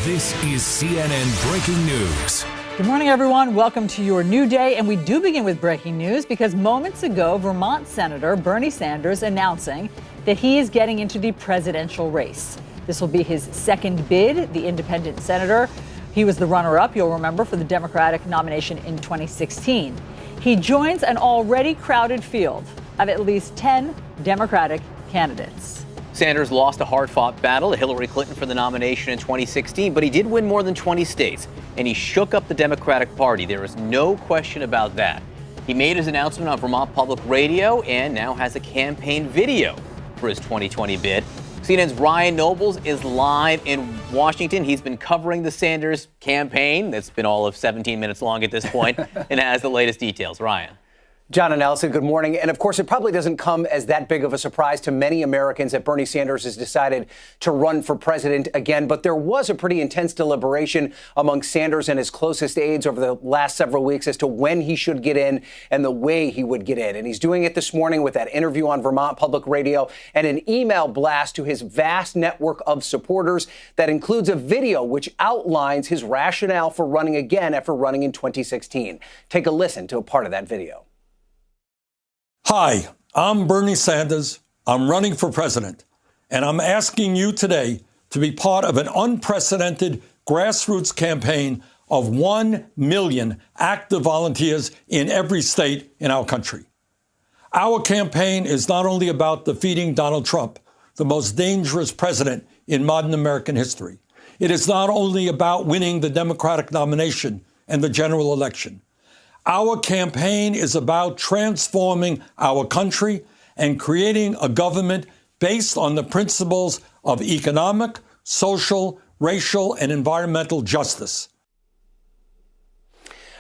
This is CNN Breaking News. Good morning, everyone. Welcome to your new day. And we do begin with breaking news because moments ago, Vermont Senator Bernie Sanders announcing that he is getting into the presidential race. This will be his second bid, the independent senator. He was the runner-up, you'll remember, for the Democratic nomination in 2016. He joins an already crowded field of at least 10 Democratic candidates. Sanders lost a hard-fought battle to Hillary Clinton for the nomination in 2016, but he did win more than 20 states, and he shook up the Democratic Party. There is no question about that. He made his announcement on Vermont Public Radio and now has a campaign video for his 2020 bid. CNN's Ryan Nobles is live in Washington. He's been covering the Sanders campaign. That's been all of 17 minutes long at this point, and has the latest details. Ryan. John and Allison, good morning. And of course, it probably doesn't come as that big of a surprise to many Americans that Bernie Sanders has decided to run for president again. But there was a pretty intense deliberation among Sanders and his closest aides over the last several weeks as to when he should get in and the way he would get in. And he's doing it this morning with that interview on Vermont Public Radio and an email blast to his vast network of supporters that includes a video which outlines his rationale for running again after running in 2016. Take a listen to a part of that video. Hi, I'm Bernie Sanders. I'm running for president, and I'm asking you today to be part of an unprecedented grassroots campaign of 1 million active volunteers in every state in our country. Our campaign is not only about defeating Donald Trump, the most dangerous president in modern American history. It is not only about winning the Democratic nomination and the general election. Our campaign is about transforming our country and creating a government based on the principles of economic, social, racial, and environmental justice.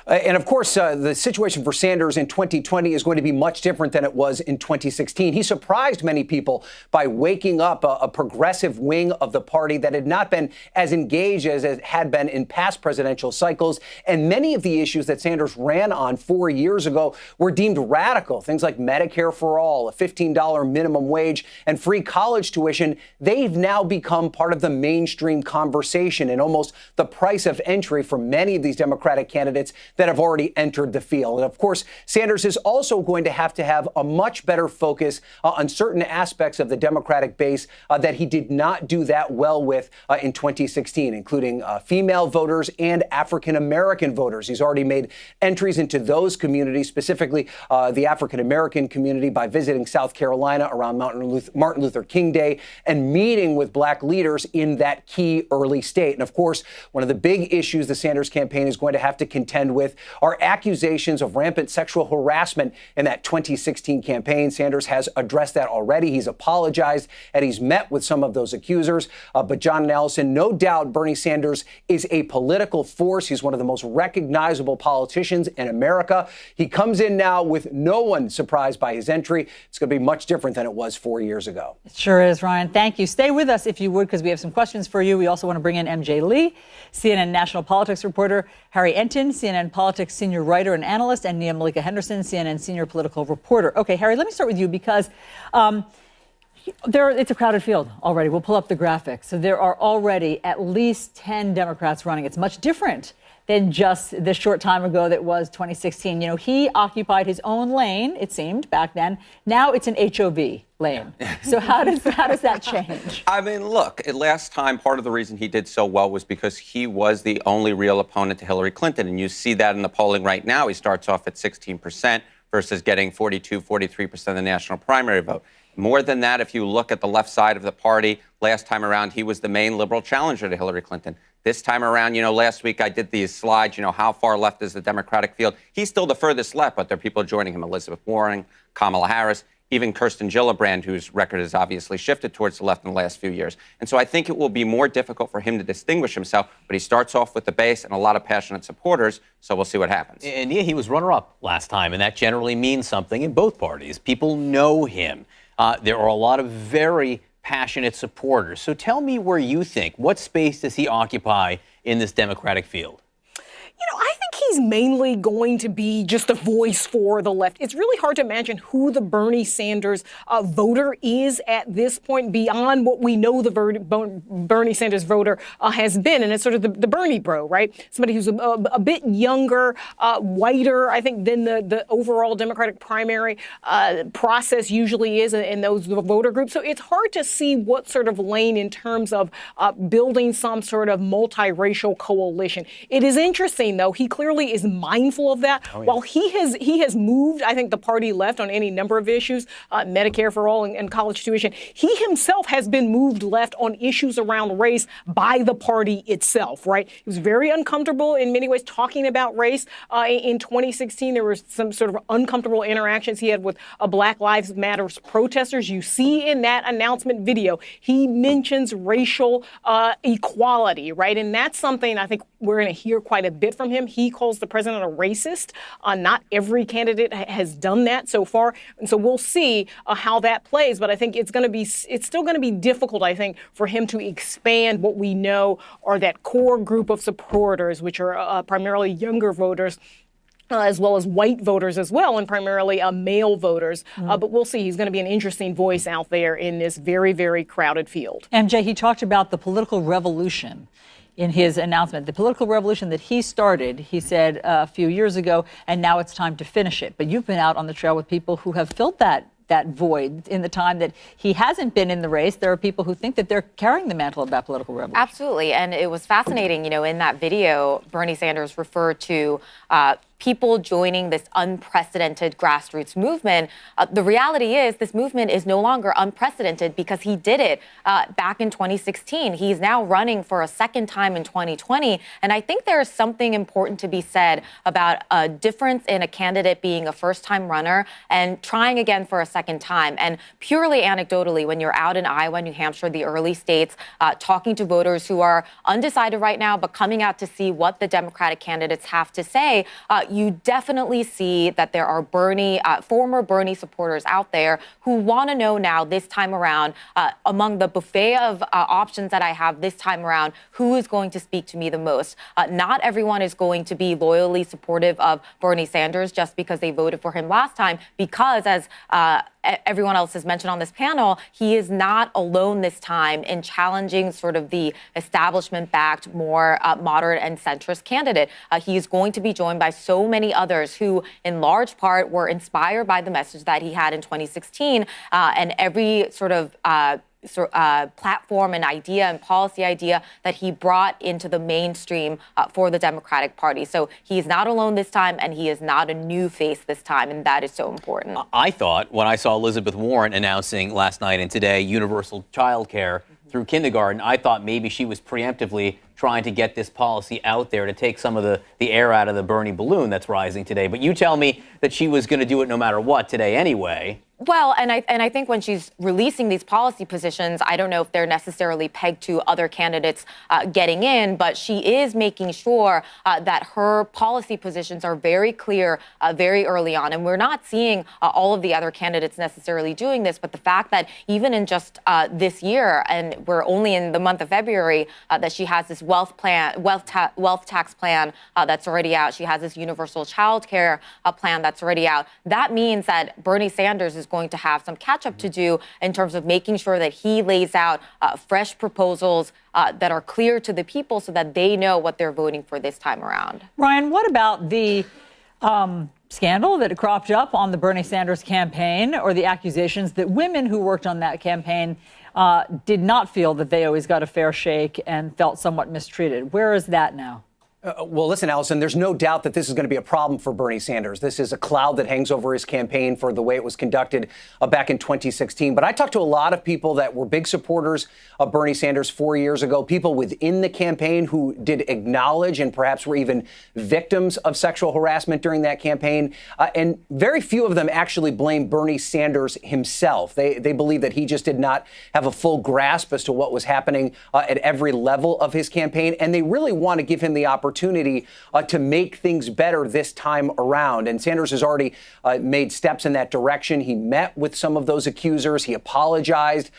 And of course, the situation for Sanders in 2020 is going to be much different than it was in 2016. He surprised many people by waking up a progressive wing of the party that had not been as engaged as it had been in past presidential cycles. And many of the issues that Sanders ran on 4 years ago were deemed radical. Things like Medicare for all, a $15 minimum wage, and free college tuition. They've now become part of the mainstream conversation and almost the price of entry for many of these Democratic candidates that have already entered the field. And of course, Sanders is also going to have a much better focus on certain aspects of the Democratic base that he did not do that well with in 2016, including female voters and African-American voters. He's already made entries into those communities, specifically the African-American community, by visiting South Carolina around Martin Luther King Day and meeting with black leaders in that key early state. And of course, one of the big issues the Sanders campaign is going to have to contend with are accusations of rampant sexual harassment in that 2016 campaign. Sanders has addressed that already. He's apologized and he's met with some of those accusers. But John and Allison, no doubt Bernie Sanders is a political force. He's one of the most recognizable politicians in America. He comes in now with no one surprised by his entry. It's going to be much different than it was 4 years ago. It sure is, Ryan. Thank you. Stay with us if you would, because we have some questions for you. We also want to bring in MJ Lee, CNN national politics reporter, Harry Enton, CNN politics senior writer and analyst, and Nia Malika Henderson, CNN senior political reporter. Okay, Harry, let me start with you because it's a crowded field already. We'll pull up the graphic. So there are already at least 10 Democrats running. It's much different than just the short time ago that was 2016. You know, he occupied his own lane, it seemed, back then. Now it's an HOV lane. So how does that change? I mean, look, last time, part of the reason he did so well was because he was the only real opponent to Hillary Clinton. And you see that in the polling right now. He starts off at 16% versus getting 42, 43% of the national primary vote. More than that, if you look at the left side of the party, last time around, he was the main liberal challenger to Hillary Clinton. This time around, last week I did these slides, how far left is the Democratic field? He's still the furthest left, but there are people joining him. Elizabeth Warren, Kamala Harris, even Kirsten Gillibrand, whose record has obviously shifted towards the left in the last few years. And so I think it will be more difficult for him to distinguish himself, but he starts off with the base and a lot of passionate supporters, so we'll see what happens. And yeah, he was runner-up last time, and that generally means something in both parties. People know him. There are a lot of very passionate supporters. So tell me where you think, what space does he occupy in this Democratic field? I think he's mainly going to be just a voice for the left. It's really hard to imagine who the Bernie Sanders voter is at this point beyond what we know the Bernie Sanders voter has been. And it's sort of the Bernie bro, right? Somebody who's a bit younger, whiter, I think, than the overall Democratic primary process usually is in those voter groups. So it's hard to see what sort of lane in terms of building some sort of multiracial coalition. It is interesting, though. He clearly is mindful of that. Oh, yeah. While he has moved, I think, the party left on any number of issues, Medicare for all and college tuition. He himself has been moved left on issues around race by the party itself, right? He was very uncomfortable in many ways talking about race. In 2016, there were some sort of uncomfortable interactions he had with Black Lives Matter protesters. You see in that announcement video, he mentions racial equality, right? And that's something I think we're going to hear quite a bit from him. He calls the president a racist. Not every candidate has done that so far. And so we'll see how that plays. But I think it's still going to be difficult, I think, for him to expand what we know are that core group of supporters, which are primarily younger voters, as well as white voters as well, and primarily male voters. But we'll see. He's going to be an interesting voice out there in this very, very crowded field. MJ, he talked about the political revolution in his announcement, the political revolution that he started, he said a few years ago, and now it's time to finish it. But you've been out on the trail with people who have filled that void in the time that he hasn't been in the race. There are people who think that they're carrying the mantle of that political revolution. Absolutely. And it was fascinating, in that video, Bernie Sanders referred to people joining this unprecedented grassroots movement. The reality is this movement is no longer unprecedented because he did it back in 2016. He's now running for a second time in 2020. And I think there is something important to be said about a difference in a candidate being a first-time runner and trying again for a second time. And purely anecdotally, when you're out in Iowa, New Hampshire, the early states, talking to voters who are undecided right now, but coming out to see what the Democratic candidates have to say, you definitely see that there are former Bernie supporters out there who want to know now this time around, among the buffet of options that I have this time around, who is going to speak to me the most. Not everyone is going to be loyally supportive of Bernie Sanders just because they voted for him last time, because as everyone else has mentioned on this panel, he is not alone this time in challenging sort of the establishment-backed, more moderate and centrist candidate. He is going to be joined by so many others who, in large part, were inspired by the message that he had in 2016, and every sort of platform and idea and policy idea that he brought into the mainstream for the Democratic Party. So he's not alone this time, and he is not a new face this time, and that is so important. I thought when I saw Elizabeth Warren announcing last night and today universal child care through kindergarten, I thought maybe she was preemptively trying to get this policy out there to take some of the air out of the Bernie balloon that's rising today. But you tell me that she was going to do it no matter what today anyway. Well, and I think when she's releasing these policy positions, I don't know if they're necessarily pegged to other candidates getting in, but she is making sure that her policy positions are very clear very early on. And we're not seeing all of the other candidates necessarily doing this, but the fact that even in just this year, and we're only in the month of February, that she has this wealth tax plan that's already out. She has this universal child care plan that's already out. That means that Bernie Sanders is going to have some catch up to do in terms of making sure that he lays out fresh proposals that are clear to the people so that they know what they're voting for this time around. Ryan, what about the scandal that cropped up on the Bernie Sanders campaign, or the accusations that women who worked on that campaign did not feel that they always got a fair shake and felt somewhat mistreated? Where is that now? Well, listen, Allison, there's no doubt that this is going to be a problem for Bernie Sanders. This is a cloud that hangs over his campaign for the way it was conducted back in 2016. But I talked to a lot of people that were big supporters of Bernie Sanders 4 years ago, people within the campaign who did acknowledge and perhaps were even victims of sexual harassment during that campaign. And very few of them actually blame Bernie Sanders himself. They believe that he just did not have a full grasp as to what was happening at every level of his campaign. And they really want to give him the opportunity opportunity to make things better this time around. And Sanders has already made steps in that direction. He met with some of those accusers. He apologized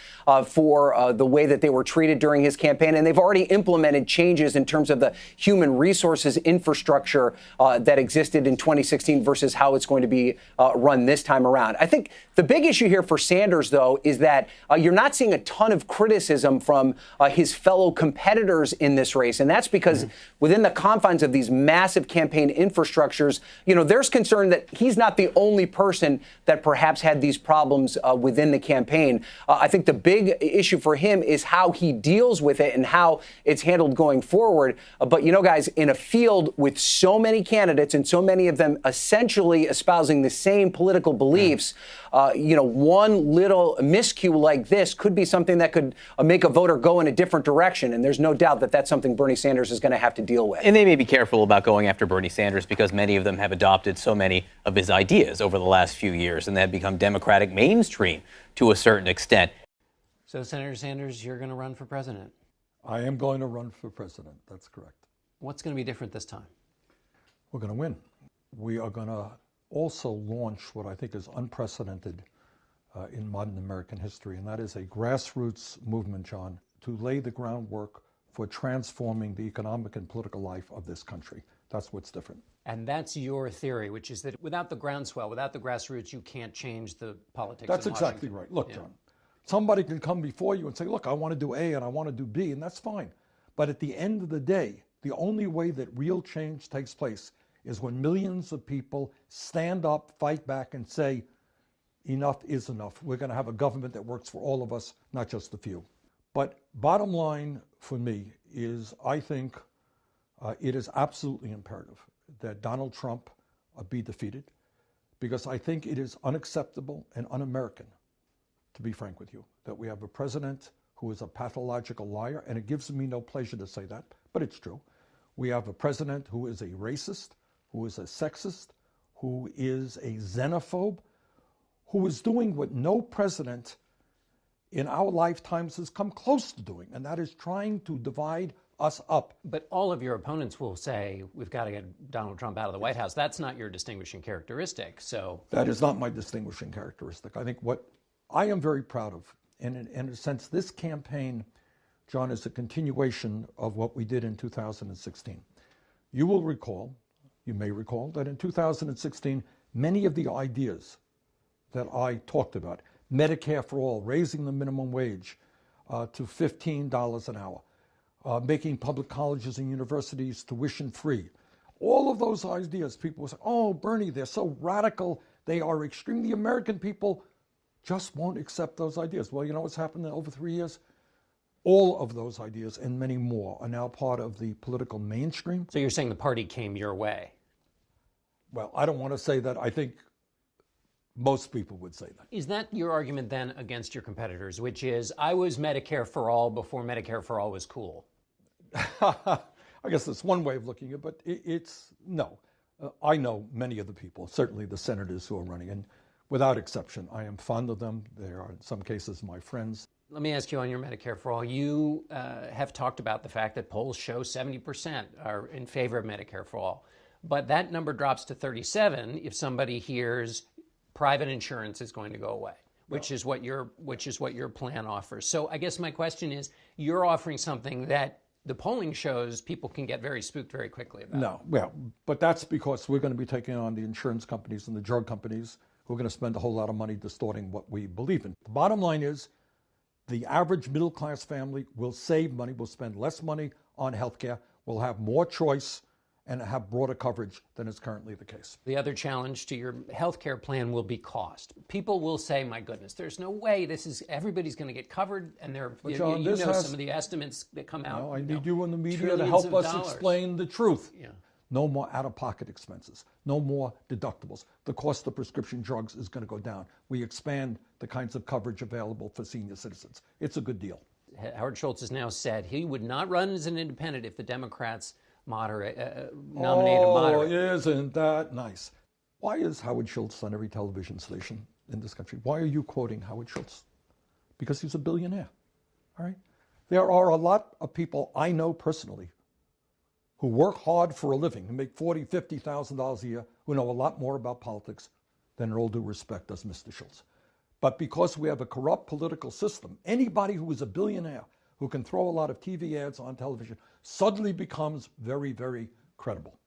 for the way that they were treated during his campaign. And they've already implemented changes in terms of the human resources infrastructure that existed in 2016 versus how it's going to be run this time around. I think the big issue here for Sanders, though, is that you're not seeing a ton of criticism from his fellow competitors in this race. And that's because within the confines of these massive campaign infrastructures, there's concern that he's not the only person that perhaps had these problems within the campaign. I think the big issue for him is how he deals with it and how it's handled going forward. But, guys, in a field with so many candidates and so many of them essentially espousing the same political beliefs, one little miscue like this could be something that could make a voter go in a different direction. And there's no doubt that that's something Bernie Sanders is going to have to deal with. And they may be careful about going after Bernie Sanders because many of them have adopted so many of his ideas over the last few years, and they have become Democratic mainstream to a certain extent. So, Senator Sanders, you're going to run for president? I am going to run for president. That's correct. What's going to be different this time? We're going to win. We are going to also launch what I think is unprecedented in modern American history, and that is a grassroots movement, John, to lay the groundwork for transforming the economic and political life of this country. That's what's different. And that's your theory, which is that without the groundswell, without the grassroots, you can't change the politics. That's exactly right. Look, John, somebody can come before you and say, look, I want to do A and I want to do B, and that's fine. But at the end of the day, the only way that real change takes place is when millions of people stand up, fight back, and say, enough is enough. We're going to have a government that works for all of us, not just a few. But bottom line for me is I think it is absolutely imperative that Donald Trump be defeated, because I think it is unacceptable and un-American, to be frank with you, that we have a president who is a pathological liar, and it gives me no pleasure to say that, but it's true. We have a president who is a racist, who is a sexist, who is a xenophobe, who is doing what no president in our lifetimes has come close to doing, and that is trying to divide us up. But all of your opponents will say, we've got to get Donald Trump out of the White House. That's not your distinguishing characteristic, so. That is not my distinguishing characteristic. I think what I am very proud of, and in a sense, this campaign, John, is a continuation of what we did in 2016. You will recall, you may recall, that in 2016, many of the ideas that I talked about, Medicare for all, raising the minimum wage to $15 an hour, making public colleges and universities tuition free. All of those ideas, people will say, oh, Bernie, they're so radical, they are extreme. The American people just won't accept those ideas. Well, you know what's happened in over 3 years? All of those ideas and many more are now part of the political mainstream. So you're saying the party came your way? Well, I don't want to say that. I think most people would say that. Is that your argument then against your competitors, which is, I was Medicare for all before Medicare for all was cool? I guess that's one way of looking at it, but it's no. I know many of the people, certainly the senators who are running, and without exception, I am fond of them. They are, in some cases, my friends. Let me ask you on your Medicare for all. You have talked about the fact that polls show 70% are in favor of Medicare for all. But that number drops to 37 if somebody hears private insurance is going to go away, which is what your plan offers. So I guess my question is, you're offering something that the polling shows people can get very spooked very quickly about. No, well, but that's because we're going to be taking on the insurance companies and the drug companies who are going to spend a whole lot of money distorting what we believe in. The bottom line is, the average middle-class family will save money, will spend less money on health care, will have more choice, and have broader coverage than is currently the case. The other challenge to your health care plan will be cost. People will say, my goodness, there's no way everybody's going to get covered, and John, some of the estimates that come out. No, I need you in the media to help us explain the truth. Yeah. No more out-of-pocket expenses. No more deductibles. The cost of prescription drugs is going to go down. We expand the kinds of coverage available for senior citizens. It's a good deal. Howard Schultz has now said he would not run as an independent if the Democrats nominate a moderate. Oh, isn't that nice? Why is Howard Schultz on every television station in this country? Why are you quoting Howard Schultz? Because he's a billionaire, all right? There are a lot of people I know personally who work hard for a living, who make $40,000, $50,000 a year, who know a lot more about politics than, in all due respect, does Mr. Schultz. But because we have a corrupt political system, anybody who is a billionaire who can throw a lot of TV ads on television suddenly becomes very, very credible.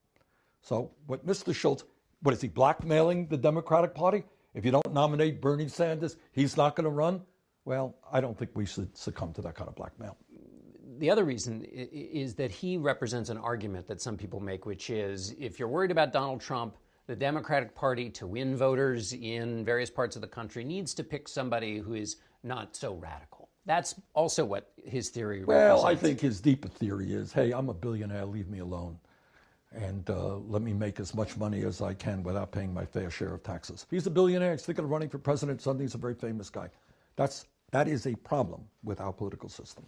So what Mr. Schultz, what is he, blackmailing the Democratic Party? If you don't nominate Bernie Sanders, he's not going to run? Well, I don't think we should succumb to that kind of blackmail. The other reason is that he represents an argument that some people make, which is if you're worried about Donald Trump, the Democratic Party, to win voters in various parts of the country, needs to pick somebody who is not so radical. That's also what his theory represents. Well, I think his deeper theory is, hey, I'm a billionaire, leave me alone. And let me make as much money as I can without paying my fair share of taxes. He's a billionaire, he's thinking of running for president, suddenly he's a very famous guy. That is a problem with our political system.